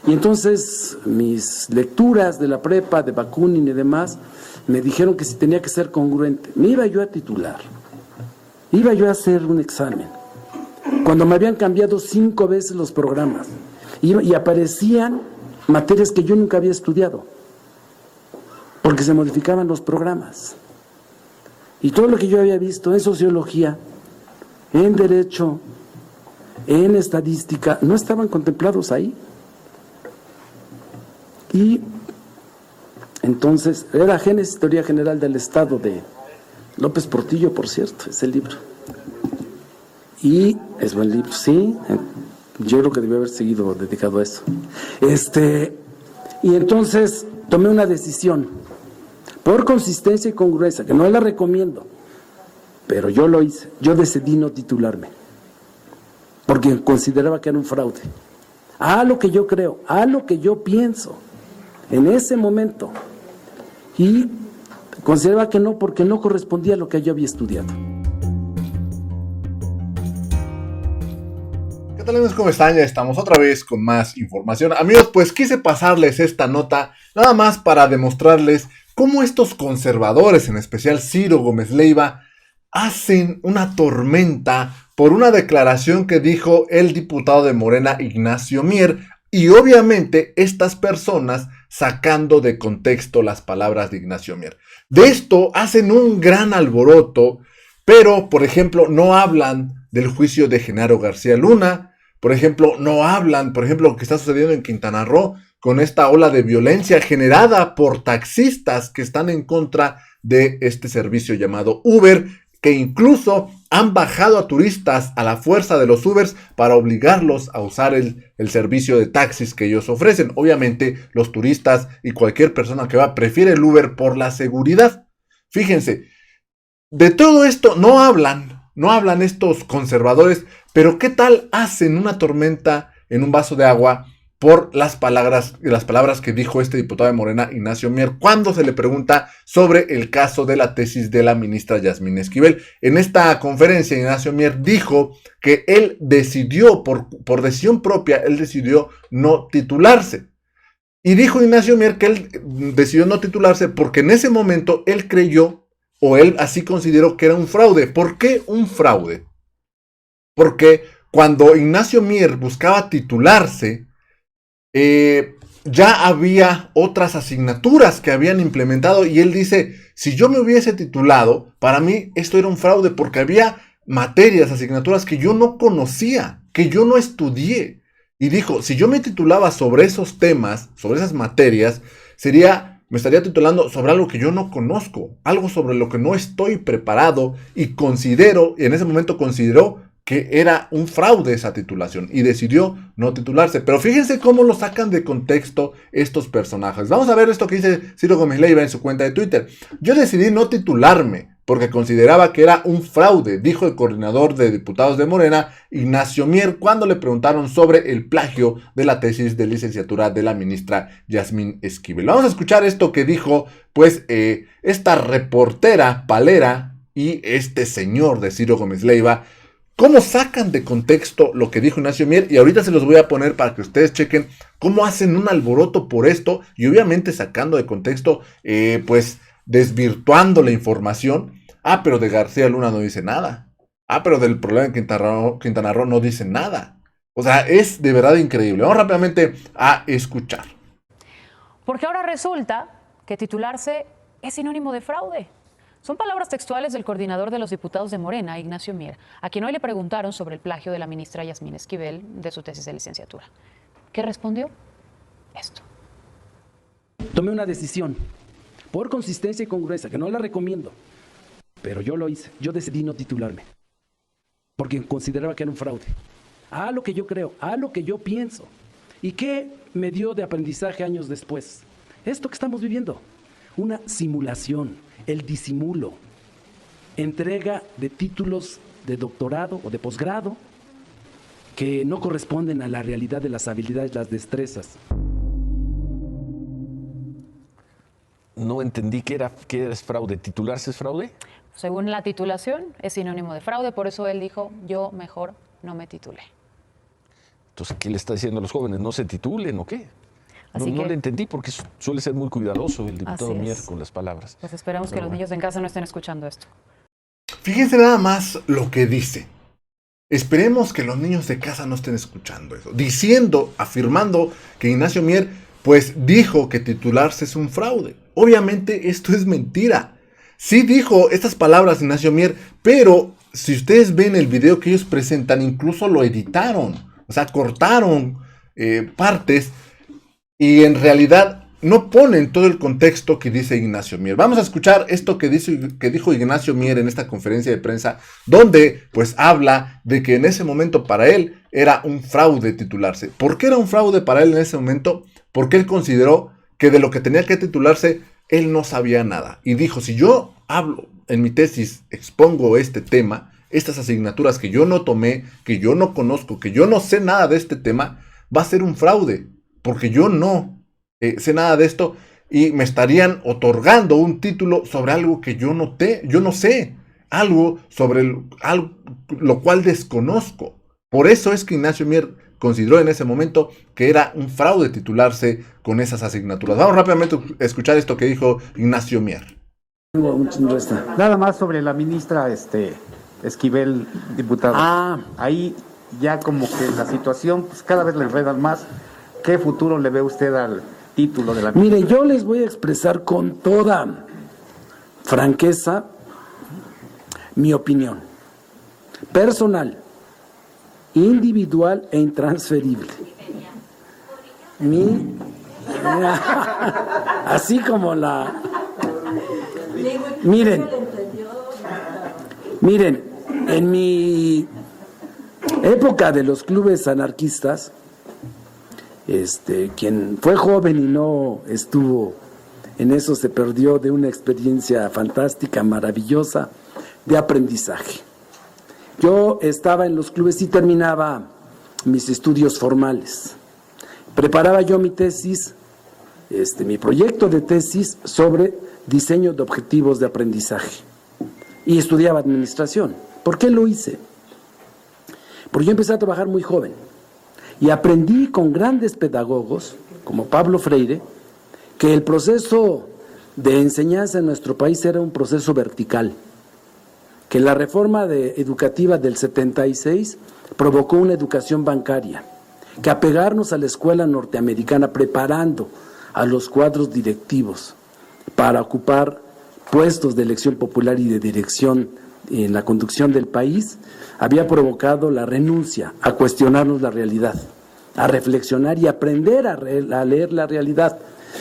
Y entonces mis lecturas de la prepa, de Bakunin y demás, me dijeron que si tenía que ser congruente, me iba yo a titular, iba yo a hacer un examen, cuando me habían cambiado 5 veces los programas, y aparecían materias que yo nunca había estudiado, porque se modificaban los programas. Y todo lo que yo había visto en sociología, en derecho, en estadística, no estaban contemplados ahí. Y entonces, era Génesis, Teoría General del Estado de López Portillo, por cierto, es el libro. Y es buen libro, sí, yo creo que debió haber seguido dedicado a eso. Y entonces tomé una decisión, por consistencia y congruencia, que no la recomiendo, pero yo lo hice, yo decidí no titularme, porque consideraba que era un fraude. A lo que yo creo, a lo que yo pienso, en ese momento, y consideraba que no, porque no correspondía a lo que yo había estudiado. ¿Qué tal, amigos? ¿Cómo están? Ya estamos otra vez con más información. Amigos, pues quise pasarles esta nota nada más para demostrarles cómo estos conservadores, en especial Ciro Gómez Leiva, hacen una tormenta por una declaración que dijo el diputado de Morena, Ignacio Mier, y obviamente estas personas sacando de contexto las palabras de Ignacio Mier. De esto hacen un gran alboroto, pero, por ejemplo, no hablan del juicio de Genaro García Luna. Por ejemplo, no hablan, por ejemplo, lo que está sucediendo en Quintana Roo con esta ola de violencia generada por taxistas que están en contra de este servicio llamado Uber, que incluso han bajado a turistas a la fuerza de los Ubers para obligarlos a usar el servicio de taxis que ellos ofrecen. Obviamente, los turistas y cualquier persona que va prefiere el Uber por la seguridad. Fíjense, de todo esto no hablan estos conservadores, pero ¿qué tal hacen una tormenta en un vaso de agua por las palabras que dijo este diputado de Morena, Ignacio Mier, cuando se le pregunta sobre el caso de la tesis de la ministra Yasmín Esquivel? En esta conferencia, Ignacio Mier dijo que él decidió, por decisión propia, él decidió no titularse. Y dijo Ignacio Mier que él decidió no titularse porque en ese momento él creyó, o él así consideró que era un fraude. ¿Por qué un fraude? Porque cuando Ignacio Mier buscaba titularse, ya había otras asignaturas que habían implementado, y él dice, si yo me hubiese titulado, para mí esto era un fraude porque había materias, asignaturas que yo no conocía, que yo no estudié. Y dijo, si yo me titulaba sobre esos temas, sobre esas materias, me estaría titulando sobre algo que yo no conozco, algo sobre lo que no estoy preparado, y en ese momento consideró que era un fraude esa titulación y decidió no titularse. Pero fíjense cómo lo sacan de contexto estos personajes. Vamos a ver esto que dice Ciro Gómez Leiva en su cuenta de Twitter. Yo decidí no titularme porque consideraba que era un fraude, dijo el coordinador de diputados de Morena, Ignacio Mier, cuando le preguntaron sobre el plagio de la tesis de licenciatura de la ministra Yasmín Esquivel. Vamos a escuchar esto que dijo, pues, esta reportera palera y este señor de Ciro Gómez Leiva, cómo sacan de contexto lo que dijo Ignacio Mier, y ahorita se los voy a poner para que ustedes chequen cómo hacen un alboroto por esto, y obviamente sacando de contexto, pues desvirtuando la información. Pero de García Luna no dice nada. Pero del problema en Quintana Roo no dice nada. O sea, es de verdad increíble. Vamos rápidamente a escuchar. Porque ahora resulta que titularse es sinónimo de fraude. Son palabras textuales del coordinador de los diputados de Morena, Ignacio Mier, a quien hoy le preguntaron sobre el plagio de la ministra Yasmín Esquivel de su tesis de licenciatura. ¿Qué respondió? Esto. Tomé una decisión, por consistencia y congruencia, que no la recomiendo, pero yo lo hice. Yo decidí no titularme, porque consideraba que era un fraude. A lo que yo creo, a lo que yo pienso. ¿Y qué me dio de aprendizaje años después? Esto que estamos viviendo, una simulación, el disimulo, entrega de títulos de doctorado o de posgrado que no corresponden a la realidad de las habilidades, las destrezas. No entendí qué es fraude. ¿Titularse es fraude? Según la titulación, es sinónimo de fraude, por eso él dijo, yo mejor no me titulé. Entonces, ¿qué le está diciendo a los jóvenes? ¿No se titulen o qué? No le entendí porque suele ser muy cuidadoso el diputado Mier con las palabras. Pues esperamos que los niños en casa no estén escuchando esto. Fíjense nada más lo que dice. Esperemos que los niños de casa no estén escuchando eso. Afirmando que Ignacio Mier, pues dijo que titularse es un fraude. Obviamente esto es mentira. Sí dijo estas palabras Ignacio Mier, pero si ustedes ven el video que ellos presentan, incluso lo editaron. O sea, cortaron partes y en realidad no ponen todo el contexto que dice Ignacio Mier. Vamos a escuchar esto que dijo Ignacio Mier en esta conferencia de prensa, donde pues habla de que en ese momento para él era un fraude titularse. ¿Por qué era un fraude para él en ese momento? Porque él consideró que de lo que tenía que titularse, él no sabía nada. Y dijo, si yo hablo en mi tesis, expongo este tema, estas asignaturas que yo no tomé, que yo no conozco, que yo no sé nada de este tema, va a ser un fraude, porque yo no sé nada de esto y me estarían otorgando un título sobre algo que yo no sé, algo sobre lo cual desconozco. Por eso es que Ignacio Mier consideró en ese momento que era un fraude titularse con esas asignaturas. Vamos rápidamente a escuchar esto que dijo Ignacio Mier. Nada más sobre la ministra Esquivel, diputado. Ahí ya como que la situación pues, cada vez le enredan más. ¿Qué futuro le ve usted al título de la ministra? Mire, yo les voy a expresar con toda franqueza mi opinión personal, individual e intransferible. Así como la... Miren, en mi época de los clubes anarquistas, quien fue joven y no estuvo en eso se perdió de una experiencia fantástica, maravillosa, de aprendizaje. Yo estaba en los clubes y terminaba mis estudios formales. Preparaba yo mi tesis, mi proyecto de tesis sobre diseño de objetivos de aprendizaje. Y estudiaba administración. ¿Por qué lo hice? Porque yo empecé a trabajar muy joven. Y aprendí con grandes pedagogos, como Pablo Freire, que el proceso de enseñanza en nuestro país era un proceso vertical, que la reforma educativa del 76 provocó una educación bancaria, que apegarnos a la escuela norteamericana preparando a los cuadros directivos para ocupar puestos de elección popular y de dirección en la conducción del país, había provocado la renuncia a cuestionarnos la realidad, a reflexionar y aprender a leer la realidad.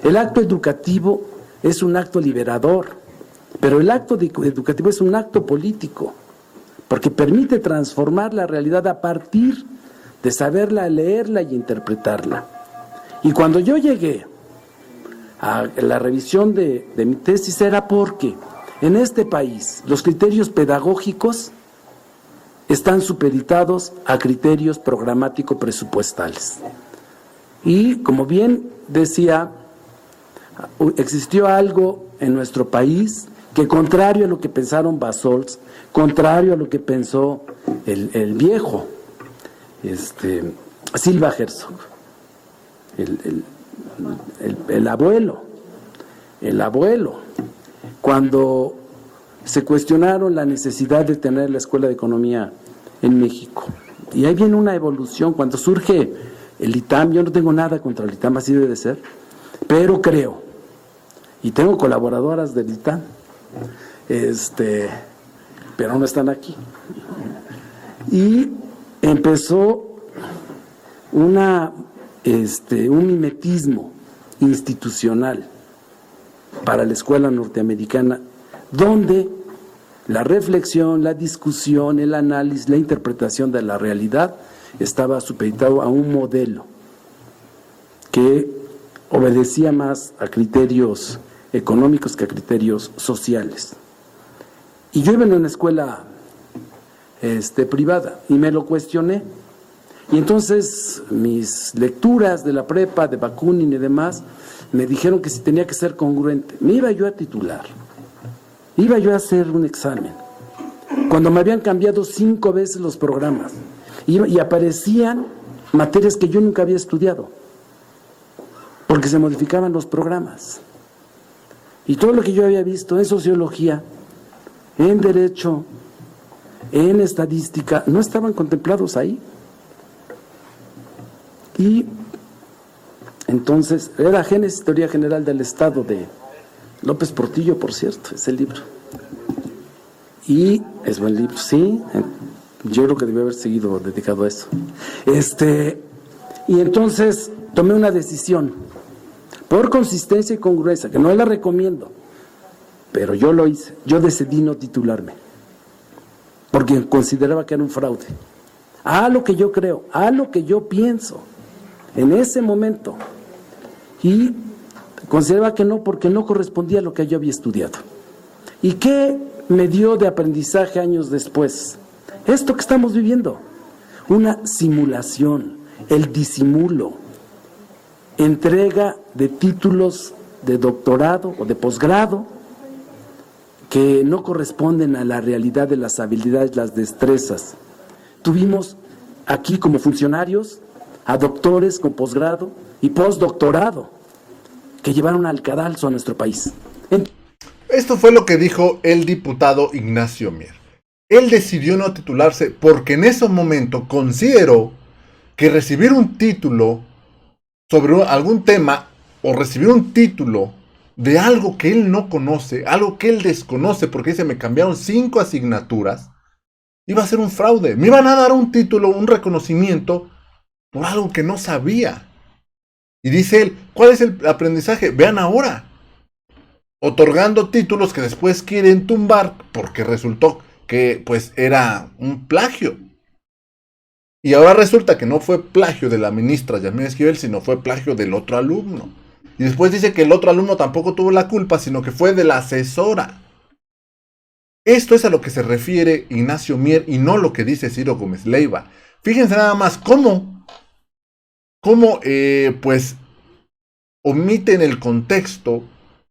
El acto educativo es un acto liberador, pero el acto educativo es un acto político, porque permite transformar la realidad a partir de saberla, leerla y interpretarla. Y cuando yo llegué a la revisión de mi tesis era porque en este país los criterios pedagógicos están supeditados a criterios programático-presupuestales. Y como bien decía, existió algo en nuestro país que, contrario a lo que pensaron Basols, contrario a lo que pensó el viejo Silva Herzog, el abuelo, cuando se cuestionaron la necesidad de tener la Escuela de Economía en México. Y ahí viene una evolución. Cuando surge el ITAM, yo no tengo nada contra el ITAM, así debe de ser, pero creo, y tengo colaboradoras del ITAM, pero no están aquí. Y empezó un mimetismo institucional para la escuela norteamericana, donde la reflexión, la discusión, el análisis, la interpretación de la realidad estaba supeditado a un modelo que obedecía más a criterios económicos que a criterios sociales. Y yo iba en una escuela privada y me lo cuestioné. Y entonces mis lecturas de la prepa, de Bakunin y demás, me dijeron que si tenía que ser congruente, me iba yo a titular, iba yo a hacer un examen, cuando me habían cambiado 5 veces los programas, y aparecían materias que yo nunca había estudiado, porque se modificaban los programas. Y todo lo que yo había visto en sociología, en derecho, en estadística, no estaban contemplados ahí. Y entonces, era Génesis, Teoría General del Estado de López Portillo, por cierto, es el libro. Y es buen libro, sí, yo creo que debió haber seguido dedicado a eso. Y entonces tomé una decisión, por consistencia y congruencia, que no la recomiendo, pero yo lo hice. Yo decidí no titularme, porque consideraba que era un fraude. A lo que yo creo, a lo que yo pienso, en ese momento. Y consideraba que no, porque no correspondía a lo que yo había estudiado. ¿Y qué me dio de aprendizaje años después? Esto que estamos viviendo, una simulación, el disimulo, entrega de títulos de doctorado o de posgrado que no corresponden a la realidad de las habilidades, las destrezas. Tuvimos aquí como funcionarios a doctores con posgrado y postdoctorado que llevaron al cadalso a nuestro país. Esto fue lo que dijo el diputado Ignacio Mier. Él decidió no titularse porque en ese momento consideró que recibir un título sobre algún tema o recibir un título de algo que él no conoce, algo que él desconoce, porque dice, me cambiaron 5 asignaturas, iba a ser un fraude. Me iban a dar un título, un reconocimiento por algo que no sabía. Y dice él, ¿cuál es el aprendizaje? Vean ahora, otorgando títulos que después quieren tumbar porque resultó que pues era un plagio. Y ahora resulta que no fue plagio de la ministra Yasmín Esquivel, sino fue plagio del otro alumno. Y después dice que el otro alumno tampoco tuvo la culpa, sino que fue de la asesora. Esto es a lo que se refiere Ignacio Mier y no lo que dice Ciro Gómez Leiva. Fíjense nada más cómo pues omiten el contexto,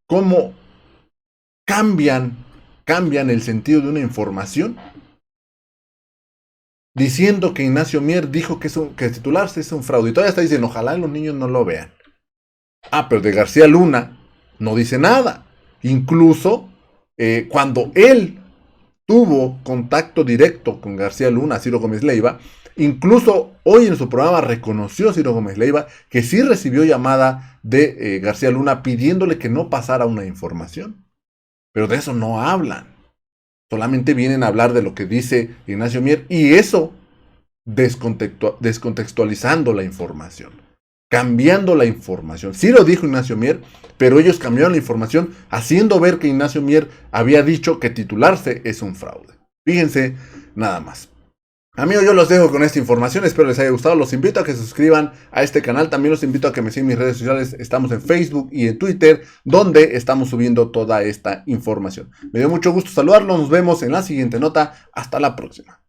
cómo cambian el sentido de una información, diciendo que Ignacio Mier dijo que titularse es un fraude. Y todavía está diciendo, ojalá los niños no lo vean. Ah, pero de García Luna no dice nada. Incluso cuando él tuvo contacto directo con García Luna, Ciro Gómez Leiva, incluso hoy en su programa reconoció Ciro Gómez Leiva que sí recibió llamada de García Luna pidiéndole que no pasara una información. Pero de eso no hablan. Solamente vienen a hablar de lo que dice Ignacio Mier y eso descontextualizando la información, cambiando la información. Sí lo dijo Ignacio Mier, pero ellos cambiaron la información haciendo ver que Ignacio Mier había dicho que titularse es un fraude. Fíjense nada más. Amigos, yo los dejo con esta información, espero les haya gustado, los invito a que se suscriban a este canal, también los invito a que me sigan en mis redes sociales, estamos en Facebook y en Twitter, donde estamos subiendo toda esta información. Me dio mucho gusto saludarlos, nos vemos en la siguiente nota, hasta la próxima.